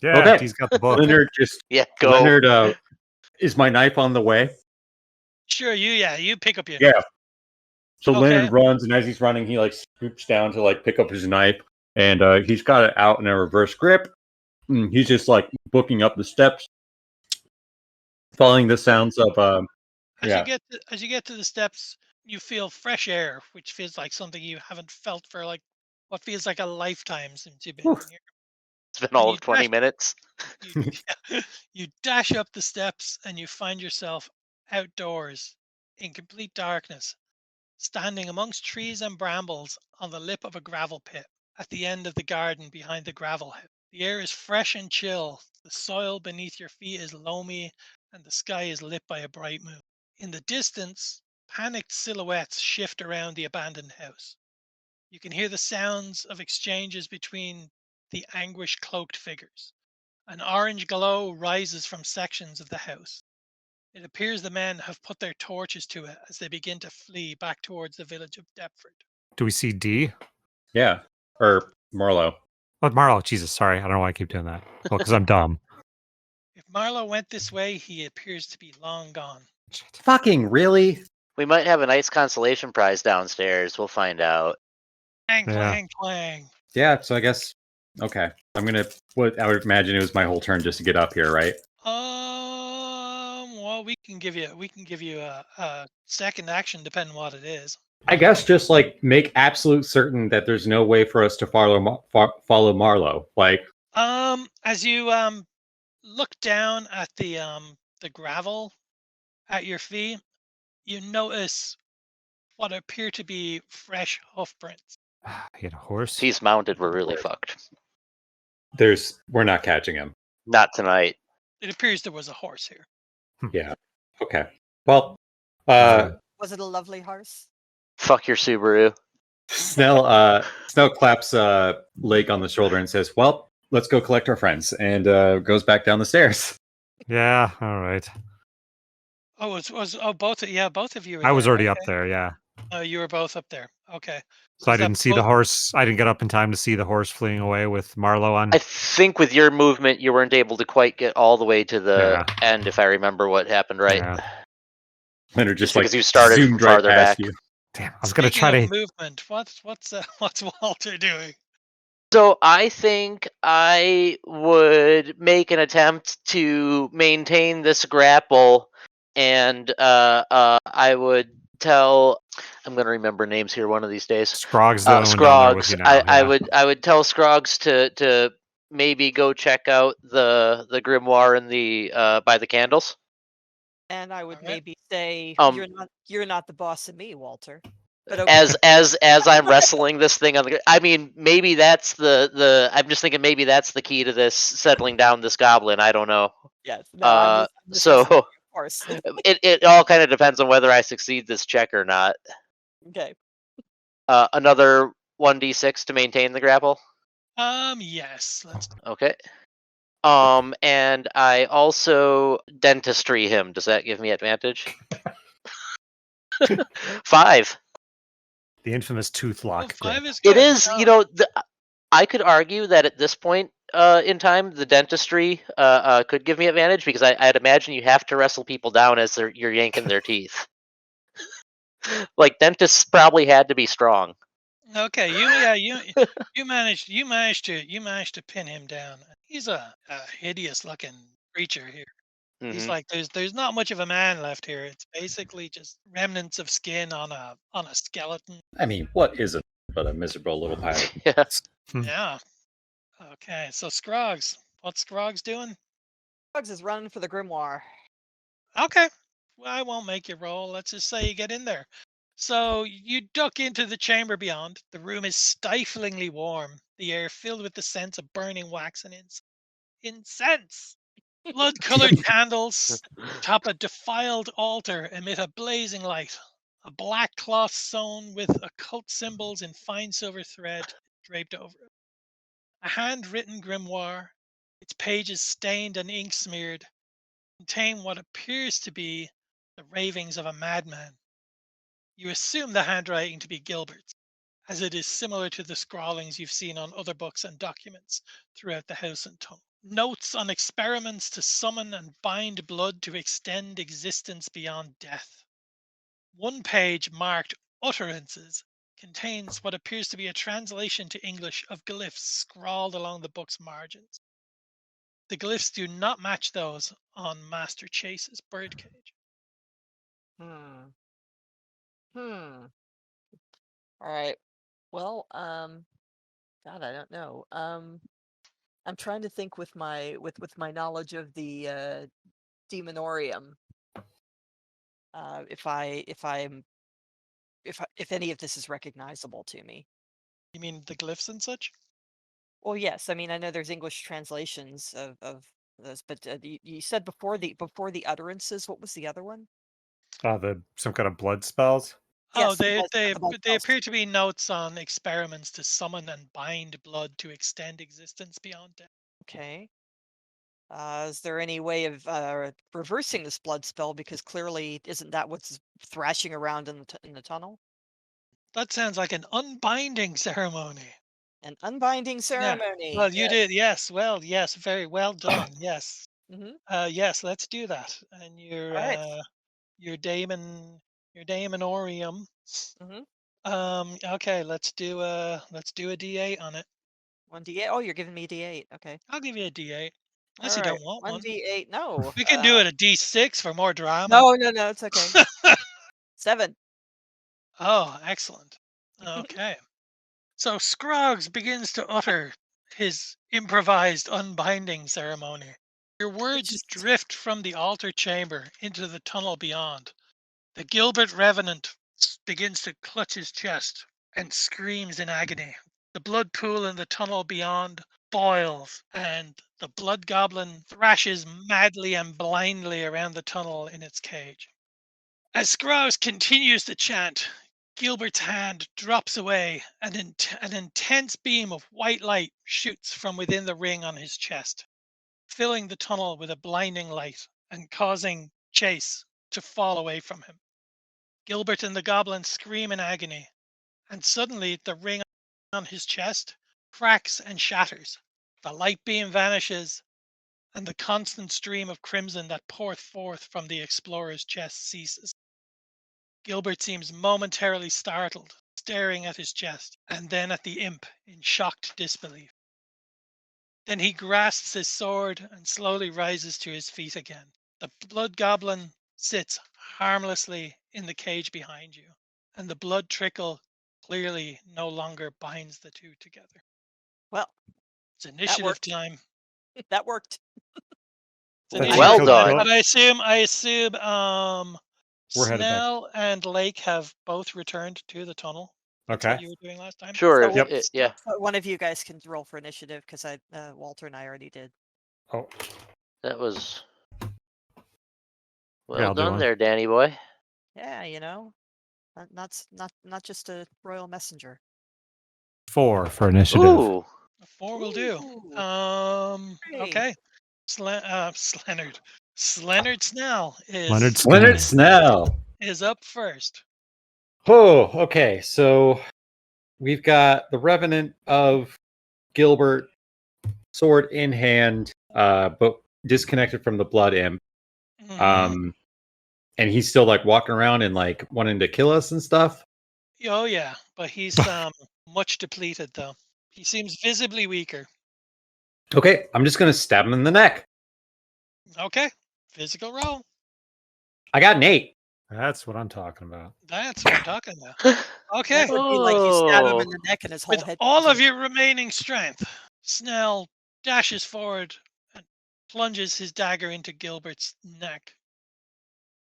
Yeah, Okay. he's got the book. Leonard Yeah, go. Leonard, is my knife on the way? Sure, you pick up your Yeah. So Okay. Leonard runs, and as he's running, he like scoops down to like pick up his knife, and he's got it out in a reverse grip. He's just like booking up the steps, following the sounds of As you get to the steps, you feel fresh air, which feels like something you haven't felt for like what feels like a lifetime since you've been Oof. here. It's been all you of 20 dash- minutes. You dash up the steps and you find yourself outdoors in complete darkness, standing amongst trees and brambles on the lip of a gravel pit at the end of the garden behind the gravel head. The air is fresh and chill. The soil beneath your feet is loamy and the sky is lit by a bright moon. In the distance, panicked silhouettes shift around the abandoned house. You can hear the sounds of exchanges between the anguish-cloaked figures. An orange glow rises from sections of the house. It appears the men have put their torches to it as they begin to flee back towards the village of Deptford. Do we see D? yeah, or Marlowe. Oh, Marlowe. Jesus, sorry. I don't know why I keep doing that. Well, because I'm dumb. If Marlowe went this way, he appears to be long gone. Fucking really? We might have a nice consolation prize downstairs. We'll find out. Clang, Yeah. clang, clang. Yeah. So I guess okay. I'm gonna. What I would imagine it was my whole turn just to get up here, right? Well, we can give you a second action depending on what it is. I guess just like make absolute certain that there's no way for us to follow Marlowe. Like, As you look down at the gravel at your feet, you notice what appear to be fresh hoof prints. He had a horse. If he's mounted, we're really fucked. we're not catching him. Not tonight. It appears there was a horse here. Yeah. Okay. Well, Was it a lovely horse? Fuck your Subaru. Snell claps Lake on the shoulder and says, "Well, let's go collect our friends," and goes back down the stairs. Yeah. All right. Oh, both of you. Were I was there. already Okay. up there. Yeah. Oh, you were both up there. Okay. So I Is that didn't see the both- horse. I didn't get up in time to see the horse fleeing away with Marlowe on. I think with your movement, you weren't able to quite get all the way to the Yeah. end, if I remember what happened right. Yeah. Leonard just Just like because you started zoomed from right farther past back. you. Damn. I was gonna Speaking try of to. movement. What's Walter doing? So I think I would make an attempt to maintain this grapple, and I would tell. I'm going to remember names here one of these days. Scrog's the only one down there with Scroggs. you now. I would tell Scroggs to maybe go check out the grimoire in the by the candles. And I would Alright. maybe say Um, you're not the boss of me, Walter. But okay. As I'm wrestling this thing on the. I mean, maybe that's the. I'm just thinking maybe that's the key to this settling down this goblin. I don't know. Yes. No, I'm just So messing with you, of course. it all kind of depends on whether I succeed this check or not. Okay. Another 1d6 to maintain the grapple. Yes. Let's. Okay. And I also dentistry him. Does that give me advantage? 5. The infamous tooth Oh, lock. 5 is It good. is, I could argue that at this point in time, the dentistry could give me advantage because I'd imagine you have to wrestle people down as you're yanking their teeth. Like dentists probably had to be strong. Okay, you managed to pin him down. He's a hideous looking creature here. He's like, there's not much of a man left here. It's basically just remnants of skin on a skeleton. I mean, what is it but a miserable little pile of Yeah. Yeah. Okay, so Scroggs. What's Scroggs doing? Bugs is running for the grimoire. Okay. Well, I won't make you roll. Let's just say you get in there. So you duck into the chamber beyond. The room is stiflingly warm, the air filled with the scents of burning wax and incense. Blood-colored candles atop a defiled altar emit a blazing light. A black cloth sewn with occult symbols in fine silver thread draped over it. A handwritten grimoire, its pages stained and ink smeared, contain what appears to be the ravings of a madman. You assume the handwriting to be Gilbert's, as it is similar to the scrawlings you've seen on other books and documents throughout the house and tunnel. Notes on experiments to summon and bind blood to extend existence beyond death. One page marked Utterances contains what appears to be a translation to English of glyphs scrawled along the book's margins. The glyphs do not match those on Master Chase's birdcage. All right. Well, God, I don't know. I'm trying to think with my knowledge of the demonorium. If any of this is recognizable to me. You mean the glyphs and such? Well, yes. I mean, I know there's English translations of those, but you said before the utterances. What was the other one? Some kind of blood spells. Oh, Yes, the they blood they spells. appear to be notes on experiments to summon and bind blood to extend existence beyond death. Okay. Is there any way of reversing this blood spell? Because clearly, isn't that what's thrashing around in the tunnel? That sounds like an unbinding ceremony. An unbinding Yeah. ceremony. Well, you Yes. did. Yes. Well, yes. Very well done. Yes. Mhm. Yes. Let's do that. And All right. your daemonorium. Mhm. Okay. Let's do a D8 on it. 1d8. Oh, you're giving me d8. Okay. I'll give you a D8. Unless All you right. don't want one. 1d8. No. We can do it a D6 for more drama. No. It's okay. 7. Oh, excellent. Okay. So Scroggs begins to utter his improvised unbinding ceremony. Your words Just drift from the altar chamber into the tunnel beyond. The Gilbert Revenant begins to clutch his chest and screams in agony. The blood pool in the tunnel beyond boils, and the blood goblin thrashes madly and blindly around the tunnel in its cage. As Scroggs continues to chant, Gilbert's hand drops away, and an intense beam of white light shoots from within the ring on his chest, filling the tunnel with a blinding light and causing Chase to fall away from him. Gilbert and the goblin scream in agony, and suddenly the ring on his chest cracks and shatters. The light beam vanishes, and the constant stream of crimson that poureth forth from the explorer's chest ceases. Gilbert seems momentarily startled, staring at his chest, and then at the imp in shocked disbelief. Then he grasps his sword and slowly rises to his feet again. The blood goblin sits harmlessly in the cage behind you, and the blood trickle clearly no longer binds the two together. well, It's initiative worked. time. That worked. It's That Well feels done. But good. I assume We're headed back. Snell and Lake have both returned to the tunnel. That's Okay. what you were doing last time. Sure. So, Yep. Yeah. so one of you guys can roll for initiative because Walter and I already did. Oh, That was Yeah, well I'll do done one. there, Danny boy. Yeah, not just a royal messenger. 4 for initiative. Ooh. A 4 will do. Ooh. Hey. Okay. Slennard Snell Leonard Leonard Snell. Snell. is up first. Oh, okay. So we've got the Revenant of Gilbert, sword in hand, but disconnected from the blood imp. Mhm. And he's still like walking around and like wanting to kill us and stuff. Oh yeah, but he's much depleted though. He seems visibly weaker. Okay, I'm just gonna stab him in the neck. Okay. Physical roll. I got an 8. That's what I'm talking about. That's what I'm talking about. Okay. That would be like you stab him Oh. in the neck and his whole With head. all comes of in. your remaining strength, Snell dashes forward and plunges his dagger into Gilbert's neck.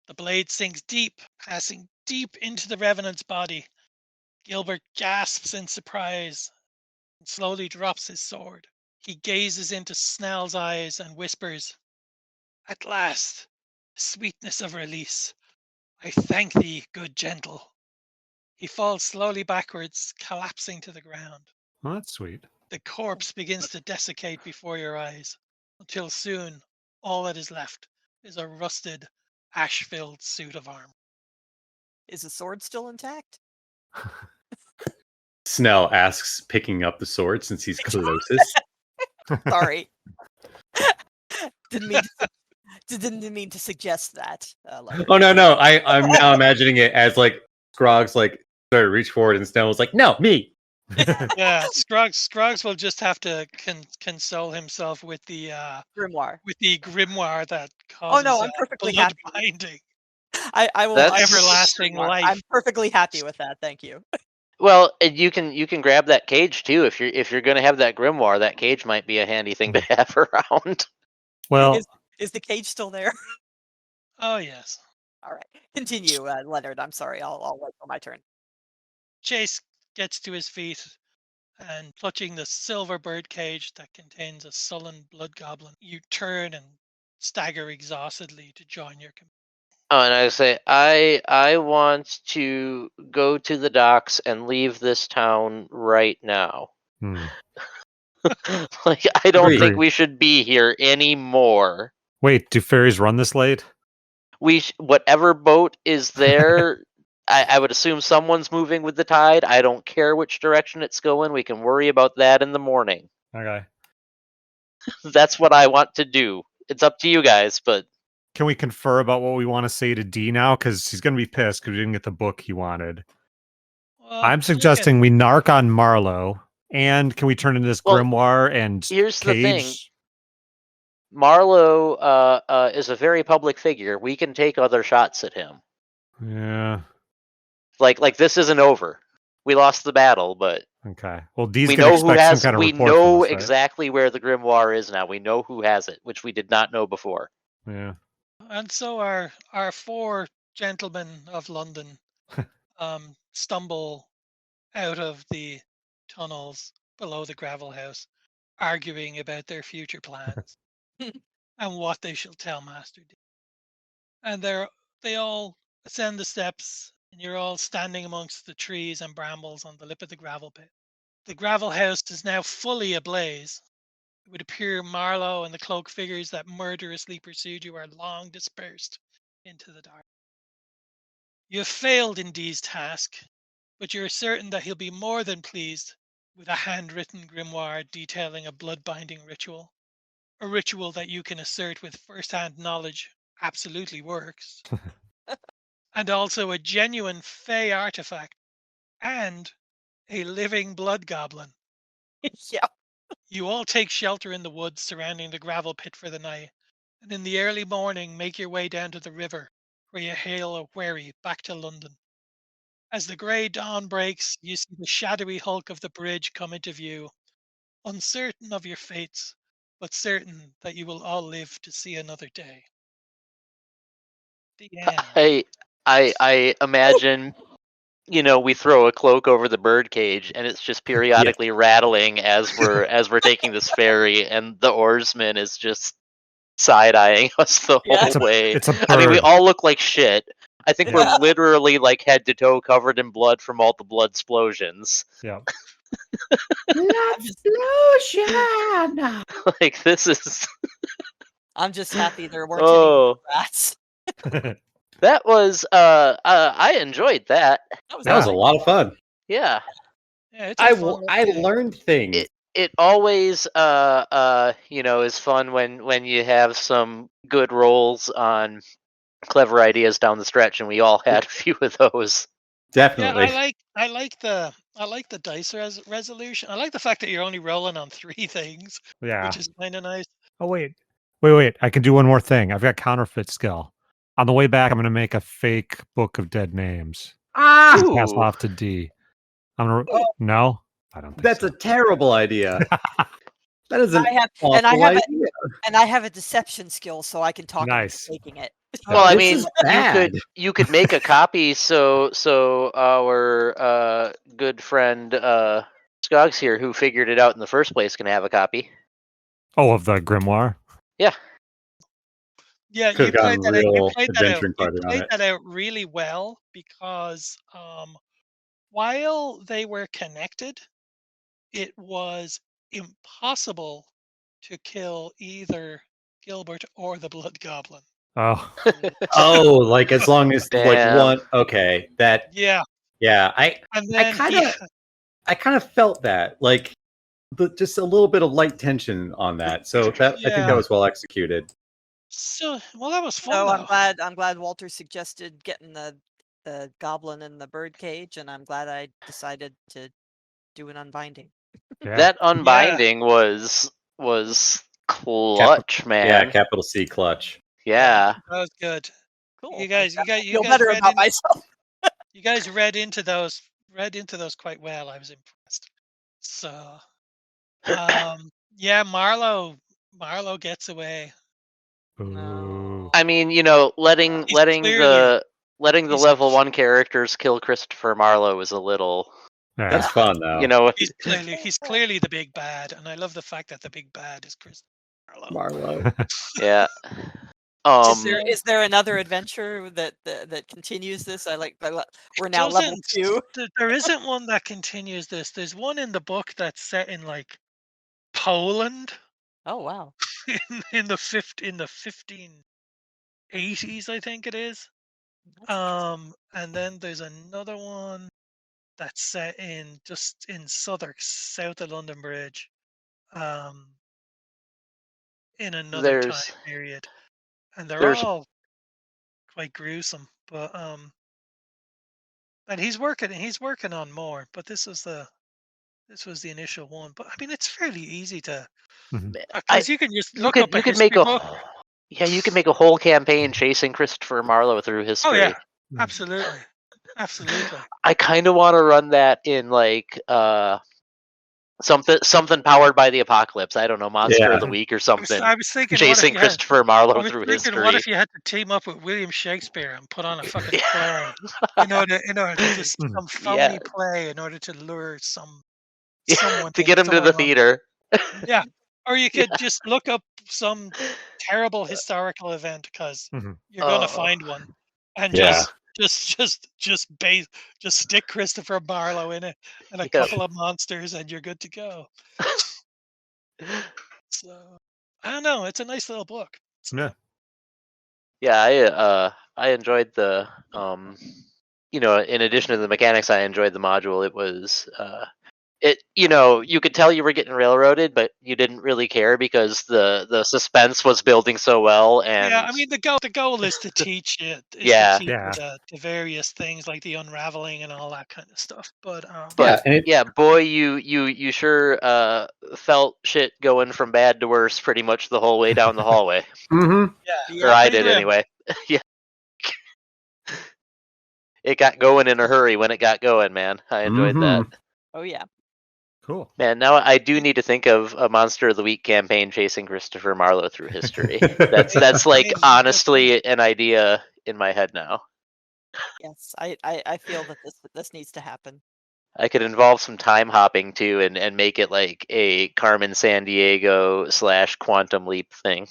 The blade sinks deep, passing deep into the Revenant's body. Gilbert gasps in surprise and slowly drops his sword. He gazes into Snell's eyes and whispers, "At last, the sweetness of release. I thank thee, good gentle." He falls slowly backwards, collapsing to the ground. Well, that's sweet. The corpse begins to desiccate before your eyes, until soon all that is left is a rusted, ash-filled suit of armor. Is the sword still intact? Snell asks, picking up the sword since he's closest. Sorry. Didn't mean to suggest that. Oh no! I'm now imagining it as like Scroggs like started to reach forward and Snell was like, "No, me." Yeah, Scroggs will just have to console himself with the grimoire. grimoire that causes no, I'm perfectly blood happy. binding. I will. That's I will everlasting grimoire. life. I'm perfectly happy with that. Thank you. Well, and you can grab that cage too if you're going to have that grimoire. That cage might be a handy thing to have around. Well, Is the cage still there? Oh yes. All right, continue, Leonard. I'm sorry. I'll wait for my turn. Chase gets to his feet and, clutching the silver bird cage that contains a sullen blood goblin, you turn and stagger exhaustedly to join your companion. Oh, and I say, I want to go to the docks and leave this town right now. Like, I don't Agreed. think we should be here anymore. Wait, do ferries run this late? Whatever boat is there, I would assume someone's moving with the tide. I don't care which direction it's going. We can worry about that in the morning. Okay. That's what I want to do. It's up to you guys, but Can we confer about what we want to say to Dee now? Because he's going to be pissed because we didn't get the book he wanted. Well, I'm suggesting we narc on Marlowe. And can we turn into this Well, grimoire and here's the thing. cage? Marlowe is a very public figure. We can take other shots at him. Yeah. Like this isn't over. We lost the battle, but Okay. Well, Dee's we going to know who expect some has. kind of We report know from us, right? exactly where the grimoire is now. We know who has it, which we did not know before. Yeah. And so our four gentlemen of London stumble out of the tunnels below the gravel house, arguing about their future plans and what they shall tell Master D. And they all ascend the steps, and you're all standing amongst the trees and brambles on the lip of the gravel pit. The gravel house is now fully ablaze. It would appear Marlowe and the cloaked figures that murderously pursued you are long dispersed into the dark. You have failed in Dee's task, but you're certain that he'll be more than pleased with a handwritten grimoire detailing a blood-binding ritual. A ritual that you can assert with first-hand knowledge absolutely works. And also a genuine Fey artifact and a living blood goblin. Yeah. You all take shelter in the woods surrounding the gravel pit for the night, and in the early morning make your way down to the river, where you hail a wherry back to London. As the grey dawn breaks, you see the shadowy hulk of the bridge come into view, uncertain of your fates, but certain that you will all live to see another day. The end. I imagine, we throw a cloak over the bird cage, and it's just periodically rattling as we're taking this ferry, and the oarsman is just side-eyeing us the whole way. It's a bird. I mean, we all look like shit. I think we're literally like head to toe covered in blood from all the blood explosions. Yeah. Explosion! Like, this is. I'm just happy there weren't any rats. That was I enjoyed that. That was a lot of fun. Yeah. Yeah, it's a fun I game. learned things. It always is fun when you have some good rolls on clever ideas down the stretch, and we all had a few of those. Definitely. Yeah, I like the dice resolution. I like the fact that you're only rolling on 3 things, Yeah. which is kind of nice. Oh, wait. Wait. I can do one more thing. I've got counterfeit skill. On the way back, I'm going to make a fake book of dead names. Ah, And pass Ooh. off to D. I'm gonna. Oh. No, I don't think that's so. a terrible idea. That is an I have awful idea. and I have a deception skill, so I can talk him into Nice. taking it. Well, I This mean, is bad. you could make a copy so our good friend Skogs here, who figured it out in the first place, can have a copy. Oh, of the grimoire. Yeah, Could you have played gone that out. You real played that out. adventuring You party on played it. that out really well because while they were connected, it was impossible to kill either Gilbert or the Blood Goblin. Oh, Oh, like as long as like Damn. one. Okay, that. Yeah, Yeah, and I then kind of felt that like just a little bit of light tension on that. So that I think Yeah. that was well executed. So, well, that was fun So though. I'm glad Walter suggested getting the goblin in the bird cage, and I'm glad I decided to do an unbinding. yeah. That unbinding was clutch, man. Yeah, capital C clutch. Yeah. That was good. Cool. You guys feel better read about myself. You guys read into those quite well. I was impressed. So, yeah, Marlowe gets away. Ooh. I mean, letting He's letting clearly the he's- level 1 characters kill Christopher Marlowe is a little, Yeah. That's fun though. he's clearly the big bad, and I love the fact that the big bad is Chris Marlowe. Marlowe. yeah. Is there another adventure that continues this? We're now level 2. There isn't one that continues this. There's one in the book that's set in like Poland Oh wow. in the 1580s, I think it is. That's And then there's another one that's set just in south of London Bridge, in another time There's period, and they're there's all quite gruesome. But and he's working on more. But this was the initial one. But I mean, it's fairly easy to, because you can just look up a you could history make a book. you could make a whole campaign chasing Christopher Marlowe through history. Oh yeah, absolutely. I kind of want to run that in like something powered by the apocalypse. I don't know, Monster of the Week or something. I was thinking, chasing Christopher Marlowe through history. What if you had to team up with William Shakespeare and put on a fucking play in order to just some phony play in order to lure someone to get him to the theater. Yeah, or you could just look up some terrible historical event, because you're gonna find one, and just stick Christopher Marlowe in it and a couple of monsters, and you're good to go. So I don't know. It's a nice little book. Yeah, I enjoyed the in addition to the mechanics, I enjoyed the module. It was you could tell you were getting railroaded, but you didn't really care because the suspense was building so well. And yeah, I mean the goal is to teach it. The various things like the unraveling and all that kind of stuff. But boy, you sure felt shit going from bad to worse pretty much the whole way down the hallway. Yeah, or I did anyway. Yeah. It got going in a hurry when it got going, man. I enjoyed that. Oh yeah. Cool. Man, now I do need to think of a Monster of the Week campaign chasing Christopher Marlowe through history. That's like honestly an idea in my head now. Yes, I feel that this needs to happen. I could involve some time hopping too, and make it like a Carmen Sandiego / Quantum Leap thing.